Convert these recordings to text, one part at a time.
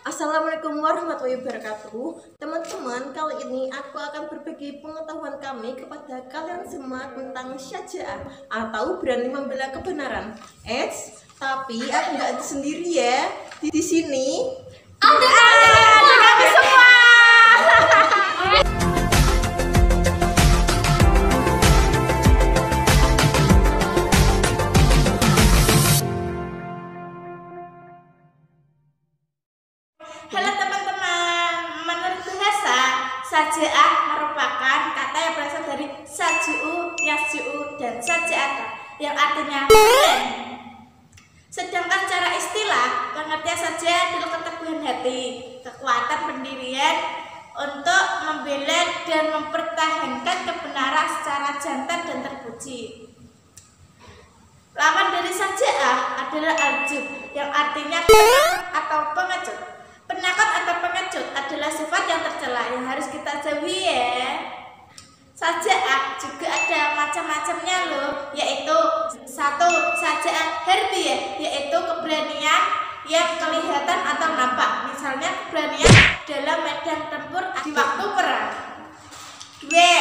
Assalamualaikum warahmatullahi wabarakatuh. Teman-teman, kali ini aku akan berbagi pengetahuan kami kepada kalian semua tentang syaja'ah atau berani membela kebenaran. Tapi aku nggak sendiri ya. Di sini ada kami semua. Halo teman-teman, menurut bahasa, syaja'ah merupakan kata yang berasal dari saju'u, yasju'u, dan syaja'ata yang artinya keren. Sedangkan secara istilah, pengertian syaja'ah adalah keteguhan hati, kekuatan pendirian untuk membela dan mempertahankan kebenaran secara jantan dan terpuji. Lawan dari syaja'ah adalah aljub yang artinya penakut atau pengecut. Penakut atau pengecut adalah sifat yang tercela yang harus kita jauhi ya. Syaja'ah juga ada macam-macamnya loh, yaitu satu, syaja'ah harbiyah, yaitu keberanian yang kelihatan atau nampak, misalnya keberanian dalam medan tempur di waktu perang. Dua,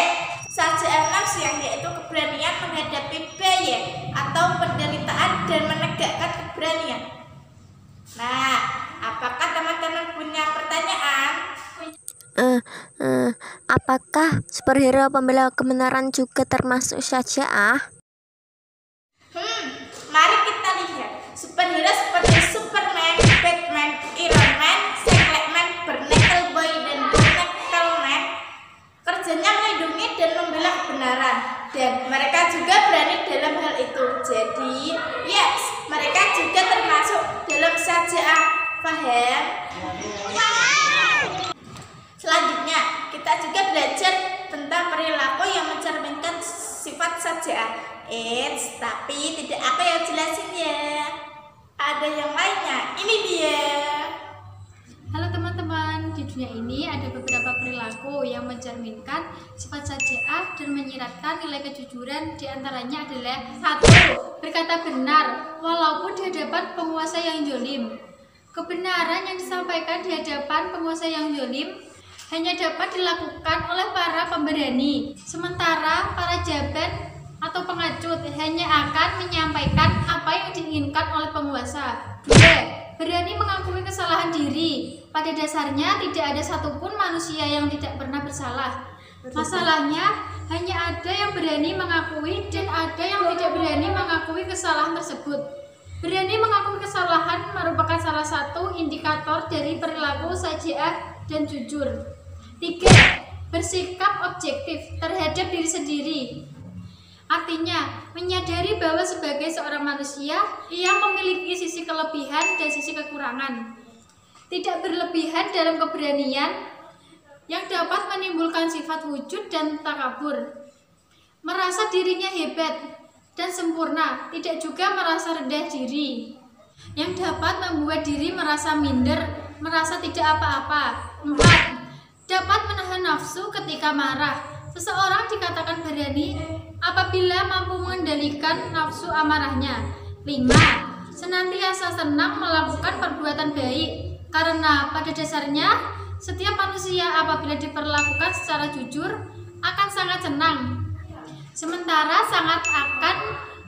syaja'ah nafsiyah, yaitu keberanian menghadapi bahaya atau penderitaan dan menegakkan keberanian. Nah, apakah teman-teman punya pertanyaan? Apakah superhero pembela kebenaran juga termasuk syaja'ah? Mari kita lihat. Superhero seperti Superman, Batman, Iron Man, Cyclops, Bernacle Boy, dan Bernacle Man kerjanya melindungi dan membela kebenaran, dan mereka juga berani dalam hal itu. Jadi, yes, mereka juga termasuk dalam syaja'ah. Paham? Selanjutnya, kita juga belajar tentang perilaku yang mencerminkan sifat syaja'ah. Tapi tidak aku yang jelasin ya. Ada yang lainnya. Ini dia. Halo teman-teman, di dunia ini ada beberapa perilaku yang mencerminkan sifat syaja'ah dan menyiratkan nilai kejujuran. Di antaranya adalah satu, berkata benar walaupun di hadapan penguasa yang zalim. Kebenaran yang disampaikan di hadapan penguasa yang zalim hanya dapat dilakukan oleh para pemberani, sementara para jabat atau pengecut hanya akan menyampaikan apa yang diinginkan oleh penguasa. Dua, berani mengakui kesalahan diri. Pada dasarnya tidak ada satupun manusia yang tidak pernah bersalah. Masalahnya hanya ada yang berani mengakui dan ada yang tidak berani mengakui kesalahan tersebut. Berani mengakui kesalahan merupakan salah satu indikator dari perilaku syaja'ah dan jujur. Tiga, bersikap objektif terhadap diri sendiri. Artinya, menyadari bahwa sebagai seorang manusia, ia memiliki sisi kelebihan dan sisi kekurangan. Tidak berlebihan dalam keberanian yang dapat menimbulkan sifat wujud dan takabur. Merasa dirinya hebat dan sempurna, tidak juga merasa rendah diri, yang dapat membuat diri merasa minder, merasa tidak apa-apa. 4. Dapat menahan nafsu ketika marah. Seseorang dikatakan berani apabila mampu mengendalikan nafsu amarahnya. 5. Senantiasa senang melakukan perbuatan baik, karena pada dasarnya setiap manusia apabila diperlakukan secara jujur akan sangat senang, sementara sangat akan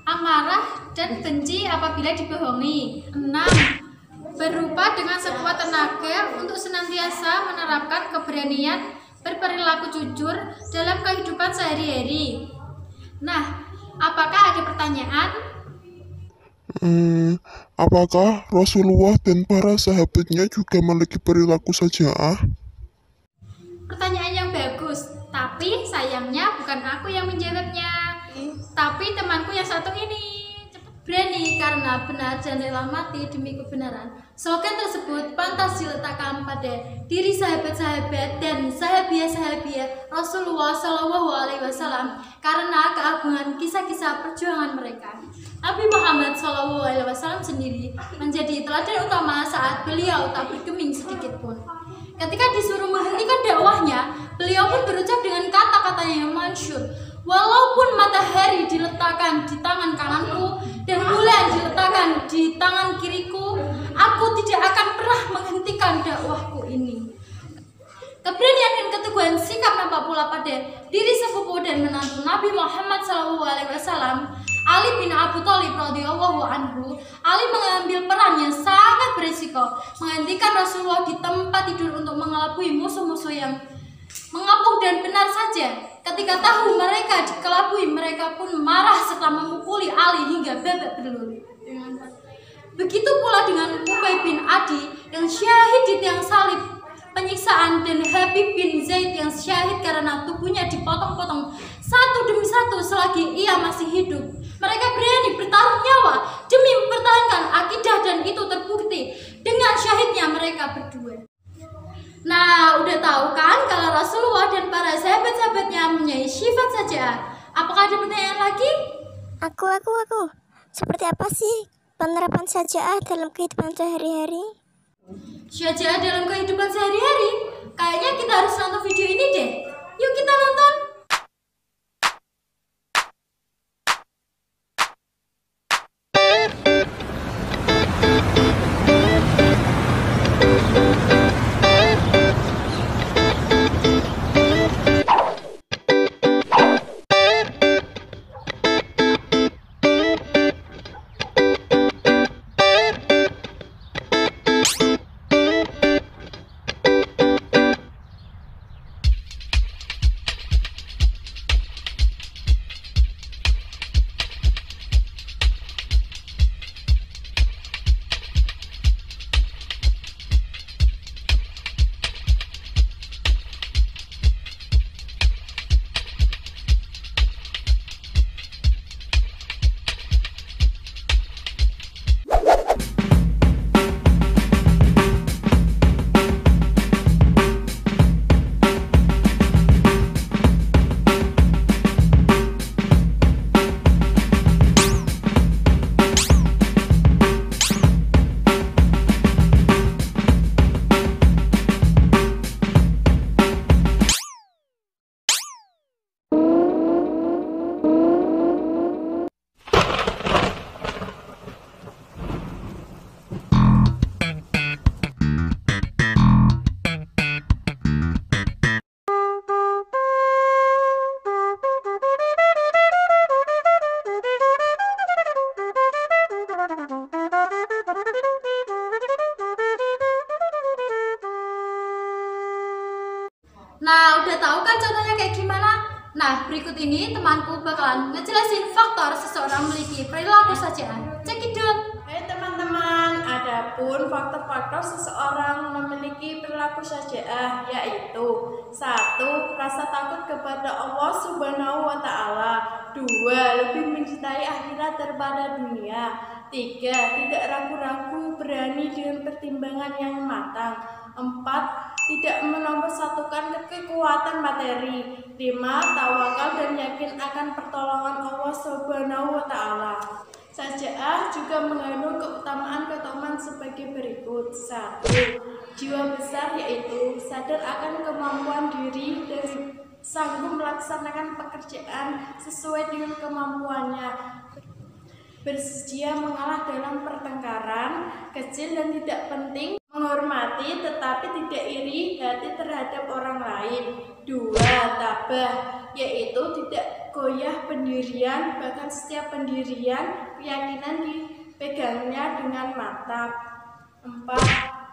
amarah dan benci apabila dibohongi. 6. Berupa dengan sekuat tenaga untuk senantiasa menerapkan keberanian berperilaku jujur dalam kehidupan sehari-hari. Nah, apakah ada pertanyaan? Apakah Rasulullah dan para sahabatnya juga memiliki perilaku syaja'ah? Pertanyaan yang bagus, tapi sayangnya bukan aku yang menjawabnya, tapi temanku yang satu ini. Berani karena benar dan rela mati demi kebenaran. Slogan tersebut pantas diletakkan pada diri sahabat-sahabat dan sahabiah-sahabiah Rasulullah SAW karena keagungan kisah-kisah perjuangan mereka. Nabi Muhammad SAW sendiri menjadi teladan utama saat beliau tak bergeming sedikit pun. Ketika disuruh menghentikan dakwahnya, beliau pun berucap dengan kata-kata yang masyhur, walaupun matahari diletakkan di tangan kananku dan bulan diletakkan di tangan kiriku, aku tidak akan pernah menghentikan dakwahku ini. Keberanian dan keteguhan sikap nampak pula pada diri sepupu dan menantu Nabi Muhammad SAW, Ali bin Abi Thalib radhiyallahu anhu. Ali mengambil peran yang sangat berisiko, menghentikan Rasulullah di tempat tidur untuk mengelabui musuh-musuh yang mengapung, dan benar saja ketika tahu mereka dikelabui, mereka pun marah serta memukuli Ali hingga babak belur. Begitu pula dengan Ubay bin Adi yang syahid di tiang salib penyiksaan, dan Habib bin Zaid yang syahid karena tubuhnya dipotong-potong satu demi satu selagi ia masih hidup. Mereka berani bertaruh nyawa demi mempertahankan akidah, dan itu terbukti dengan syahidnya mereka berdua. Nah, udah tahu kan kalau Rasulullah dan para sahabat-sahabatnya mempunyai sifat saja. Apakah ada pertanyaan lagi? Aku. Seperti apa sih penerapan syaja'ah dalam kehidupan sehari-hari? Syaja'ah dalam kehidupan sehari-hari? Kayaknya kita harus nonton video ini deh. Yuk kita nonton. Nah, udah tahu kan contohnya kayak gimana? Nah, berikut ini temanku bakalan ngejelasin faktor seseorang memiliki perilaku syaja'ah. Cekidot. Hai teman-teman, adapun faktor-faktor seseorang memiliki perilaku syaja'ah yaitu 1. Rasa takut kepada Allah Subhanahu wa Ta'ala. 2. Lebih mencintai akhirat daripada dunia. 3. Tidak ragu-ragu, berani dengan pertimbangan yang matang. 4. Tidak menomorsatukan kekuatan materi. 5. Tawakal dan yakin akan pertolongan Allah Subhanahu wa Ta'ala. Syaja'ah juga mengandung keutamaan-keutamaan sebagai berikut. 1. Jiwa besar, yaitu sadar akan kemampuan diri dan sanggup melaksanakan pekerjaan sesuai dengan kemampuannya. Bersedia mengalah dalam pertengkaran kecil dan tidak penting, menghormati tetapi tidak iri hati terhadap orang lain. 2. Tabah, yaitu tidak goyah pendirian, bahkan setiap pendirian keyakinan dipegangnya dengan mantap. 4.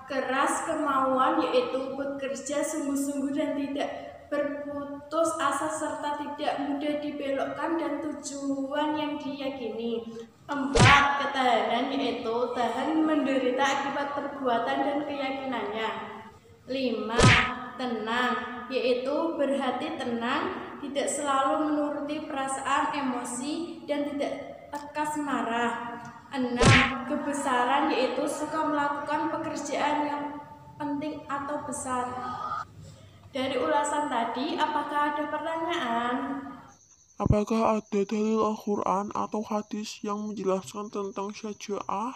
Keras kemauan, yaitu bekerja sungguh-sungguh dan tidak berputus asa serta tidak mudah dibelokkan dan tujuan yang diyakini. 4. Ketahanan, yaitu tahan menderita akibat perbuatan dan keyakinannya. 5. Tenang, yaitu berhati tenang, tidak selalu menuruti perasaan, emosi, dan tidak tekas marah. 6. Kebesaran, yaitu suka melakukan pekerjaan yang penting atau besar. Dari ulasan tadi, apakah ada pertanyaan? Apakah ada dalil Al-Quran atau hadis yang menjelaskan tentang syaja'ah?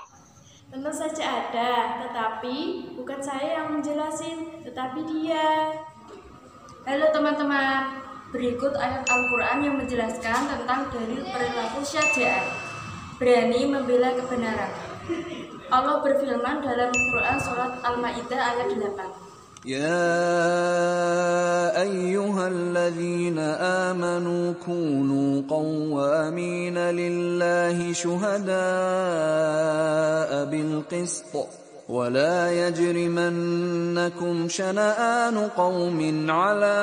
Tentu saja ada, tetapi bukan saya yang menjelasin, tetapi dia. Halo teman-teman, berikut ayat Al-Quran yang menjelaskan tentang dalil perilaku syaja'ah. Berani membela kebenaran. Allah berfirman dalam Quran surat Al-Maidah ayat 8. يا أيها الذين آمنوا كونوا قوامين لله شهداء بالقسط ولا يجرمنكم شنآن قوم على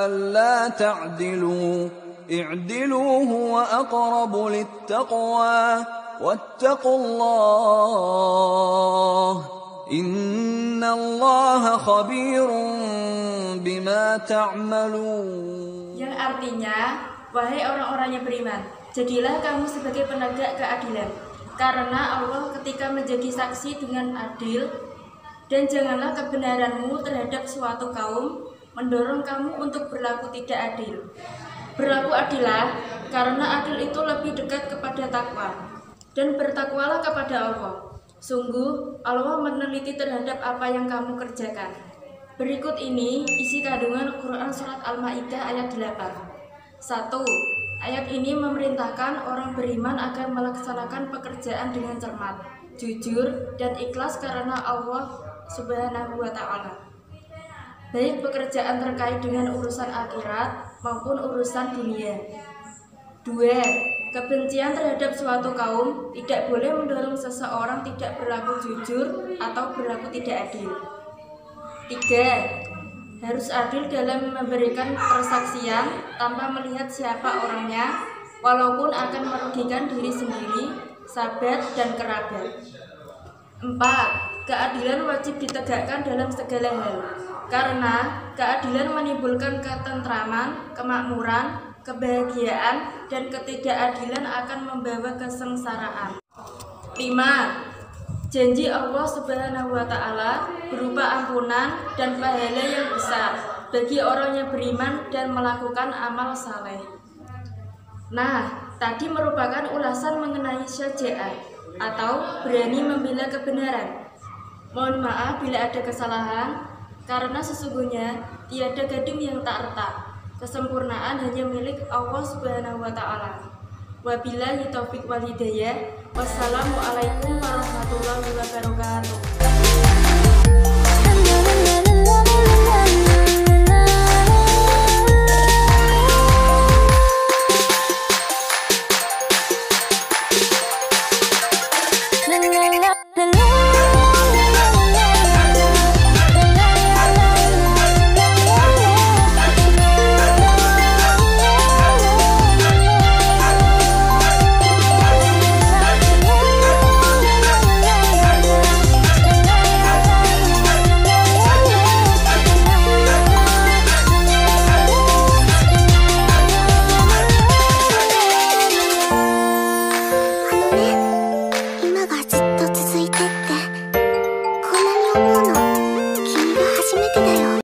ألا تعدلوا اعدلوا هو أقرب للتقوى واتقوا الله Innallaha khabirun bima ta'malun. Yang artinya, wahai orang-orang yang beriman, jadilah kamu sebagai penegak keadilan, karena Allah ketika menjadi saksi dengan adil, dan janganlah kebenaranmu terhadap suatu kaum mendorong kamu untuk berlaku tidak adil. Berlaku adillah, karena adil itu lebih dekat kepada takwa, dan bertakwalah kepada Allah. Sungguh, Allah meneliti terhadap apa yang kamu kerjakan. Berikut ini isi kandungan Quran Surat Al-Maidah ayat 8. 1. Ayat ini memerintahkan orang beriman agar melaksanakan pekerjaan dengan cermat, jujur, dan ikhlas karena Allah Subhanahu wa Ta'ala. Baik pekerjaan terkait dengan urusan akhirat maupun urusan dunia. 2. Kebencian terhadap suatu kaum tidak boleh mendorong seseorang tidak berlaku jujur atau berlaku tidak adil. 3. Harus adil dalam memberikan persaksian tanpa melihat siapa orangnya, walaupun akan merugikan diri sendiri, sahabat, dan kerabat. 4. Keadilan wajib ditegakkan dalam segala hal, karena keadilan menimbulkan ketentraman, kemakmuran, kebahagiaan, dan ketidakadilan akan membawa kesengsaraan. 5. Janji Allah Subhanahu wa Ta'ala berupa ampunan dan pahala yang besar bagi orang yang beriman dan melakukan amal saleh. Nah, tadi merupakan ulasan mengenai syaja'ah atau berani membela kebenaran. Mohon maaf bila ada kesalahan, karena sesungguhnya tiada gading yang tak retak. Kesempurnaan hanya milik Allah Subhanahu wa Ta'ala. Wabillahi taufiq wal hidayah. Wassalamualaikum warahmatullahi wabarakatuh.